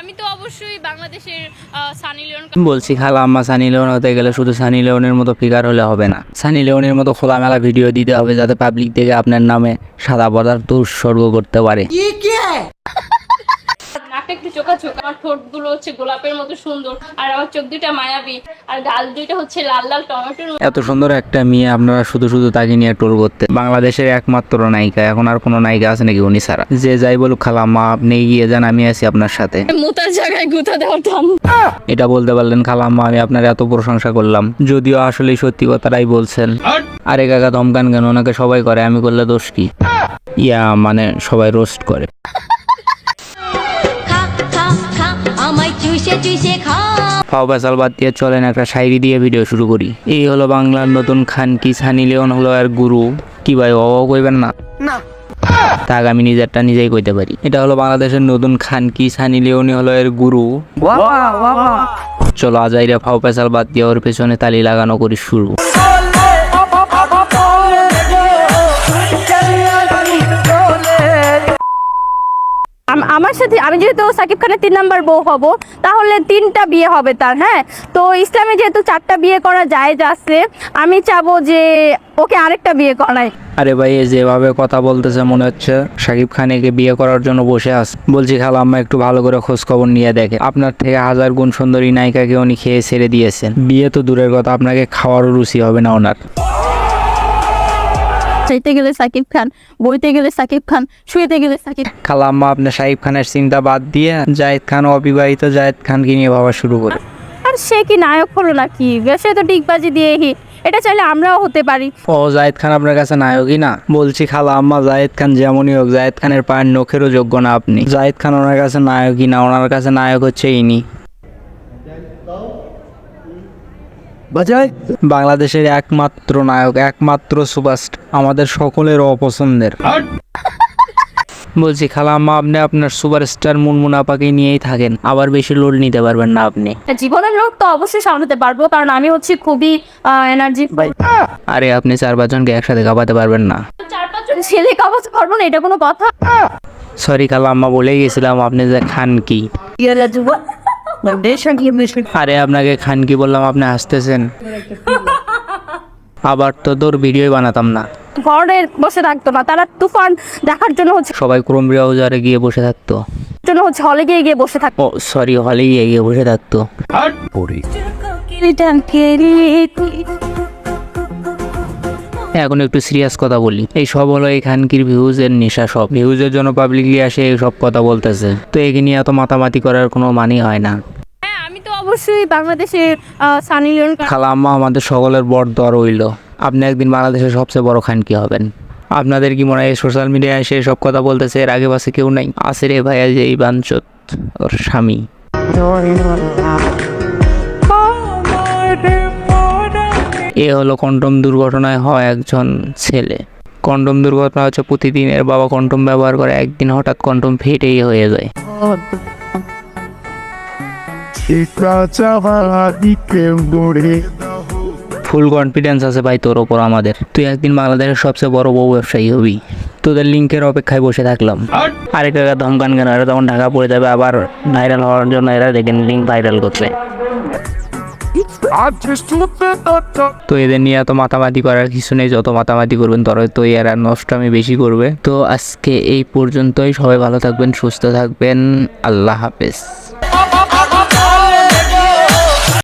আমি তো অবশ্যই বাংলাদেশের সানি লিওন বলছি খালা আম্মা, সানি লিওন হতে গেলে শুধু সানি লিওনের মতো ফিগার হলে হবে না, সানি লিওনের মতো খোলামেলা ভিডিও দিতে হবে যাতে পাবলিক থেকে আপনার নামে সাদা পদার্থ উৎসর্গ করতে পারে। নাকটা একটু চোখা চোখা, আমার ঠোঁট গুলো হচ্ছে গোলাপের মতো সুন্দর, আর আমার চোখ দুইটা মায়াবী, আর গাল দুইটা হচ্ছে লাল লাল টমেটোর। এত সুন্দর একটা মেয়ে আপনারা শুধু শুধু তাকে নিয়ে টোল করতে। বাংলাদেশের একমাত্র নায়িকা, এখন আর কোনো নায়িকা আছে নাকি উনি ছাড়া? যে যাই বলুক খালা আম্মা, আপনি এগিয়ে যান, আমি আছি আপনার সাথে। মুতার জায়গায় গুতা দেওয়ার দাম। এটা বলতে পারলেন খালা আম্মা, আমি আপনার এত প্রশংসা করলাম, যদিও আসলে সত্যি কথাটাই বলছেন। আরে কাকা ধমকান কেন? ওনাকে সবাই করে, আমি করলে দোষ কি? মানে সবাই রোস্ট করে। ফাও পেশাল বাদ দিয়ে চলেন একটা শায়রি দিয়ে ভিডিও শুরু করি। এই হলো বাংলার নতুন খানকি, সানি লিওন হলো এর গুরু। কি ভাই ও কইবেন না? তাক আমি নিজেরটা নিজেই কইতে পারি। এটা হলো বাংলাদেশের নতুন খানকি, সানি লিওনই হলো এর গুরু। চলো আজাইরা ফাও পেশাল বাদ দিয়ে ওর পেছনে তালি লাগানো করি শুরু। আমার সাথে আমি যেহেতু সাকিব খানের 3 নাম্বার বউ হব, তাহলে 3টা বিয়ে হবে তার। হ্যাঁ, তো ইসলামে যেহেতু 4টা বিয়ে করা জায়েজ আছে, আমি চাবো যে ওকে আরেকটা বিয়ে করাই। আরে ভাই যেভাবে কথা বলতেছে মনে হচ্ছে শাকিব খানকে বিয়ে করার জন্য বসে আছে। বলছি খালা আম্মা একটু ভালো করে খোঁজ খবর নিয়ে দেখে, আপনার থেকে 1000 গুণ সুন্দরী নায়িকাকে উনি খেয়ে ছেড়ে দিয়েছেন। বিয়ে তো দূরের কথা, আপনাকে খাওয়ারও রুচি হবে না ওনার। চাইতে গেলে সাকিব খান, বইতে গেলে সাকিব খান, শুয়েতে গেলে সাকিব। খালা আম্মা আপনি শাকিব খানের চিন্তা বাদ দিয়ে জায়েদ খান, অবিবাহিত জায়েদ খানকে নিয়ে ভাবা শুরু করে। আর সে কি নায়ক হলো নাকি? সে তো ডিগবাজি দিয়ে এটা চাইলে আমরাও হতে পারি। ও জায়েদ খান আপনার কাছে নায়কই না? বলছি খালা আম্মা, জায়েদ খান যেমনই হোক, জায়েদ খানের পায়ের নখেরও যোগ্য না আপনি। জায়েদ খান ওনার কাছে নায়কই না, ওনার কাছে নায়ক হচ্ছে ইনি। বাংলাদেশের একমাত্র নায়ক, একমাত্র সুপারস্টার, আমাদের সকলের অপছন্দের। বলছি খালা আম্মা, আপনি আপনার সুপারস্টার মুনমুন আপাকে নিয়েই থাকেন, আবার বেশি লোড নিতে পারবেন না আপনি। জীবনের লোক তো অবশ্যই সামলাতে পারবো, কারণ আমি হচ্ছে খুবই এনার্জি। আরে আপনি 4-5 জনকে একসাথে কাঁপাতে পারবেন না। 4-5 জন ছেলে কাঁপাতে পারবো না, এটা কোনো কথা? সরি খালা আম্মা, বলেই গেছিলাম আপনি যে খান কি। আরে আপনাকে খান কি বললাম, আপনি হাসতেছেন। আবার তো তোর ভিডিও বানাতাম না। ঘরে বসে থাকতো না, তারা তুফান দেখার জন্য হচ্ছে সবাই ক্রোম ব্রাউজারে গিয়ে বসে থাকতো, হলে গিয়ে বসে থাকতো। ও সরি, হলে গিয়ে বসে থাকতো। এখন একটু সিরিয়াস কথা বলি। এই সব হলো এই খানকির ভিউজের নেশা, সব ভিউজের জন্য পাবলিকলি আসে এই সব কথা বলতেছে। তো একে নিয়ে এত মাতামাতি করার কোনো মানেই হয় না। হ্যাঁ, আমি তো অবশ্যই বাংলাদেশের সানি লিওন। খালা আম্মা আমাদের সকলের বরদোয়া রইল, আপনি একদিন বাংলাদেশের সবচেয়ে বড় খানকি হবেন। আপনাদের কি মনে হয় সোশ্যাল মিডিয়ায় এসে সব কথা বলতেছে এর আগে পাশে কেউ নাই? আছে রে ভাইয়া, যে এই বাঞ্চত ওর স্বামী। এ হলো কন্ডম দুর্ঘটনায় হয় একজন ছেলে। কন্ডম দুর্ঘটনা হচ্ছে প্রতিদিনের বাবা কন্ডম ব্যবহার করে, একদিন হঠাৎ কন্ডম ফেটেই হয়ে যায়। ফুল কনফিডেন্স আছে ভাই তোর ওপর আমাদের, তুই একদিন বাংলাদেশের সবচেয়ে বড় বউ ব্যবসায়ী হবি। তোদের লিঙ্কের অপেক্ষায় বসে থাকলাম। আরেক টাকা ধমকান কেন? এরা তখন ঢাকা পড়ে যাবে, আবার ভাইরাল হওয়ার জন্য এরা দেখেন লিঙ্ক ভাইরাল করবে। তো এদের নিয়ে এত মাতামাতি করার কিছু নেই, যত মাতামাতি করবেন তো এরা নষ্টমি বেশি করবে। তো আজকে এই পর্যন্তই, সবাই ভালো থাকবেন, সুস্থ থাকবেন, আল্লাহ হাফেজ।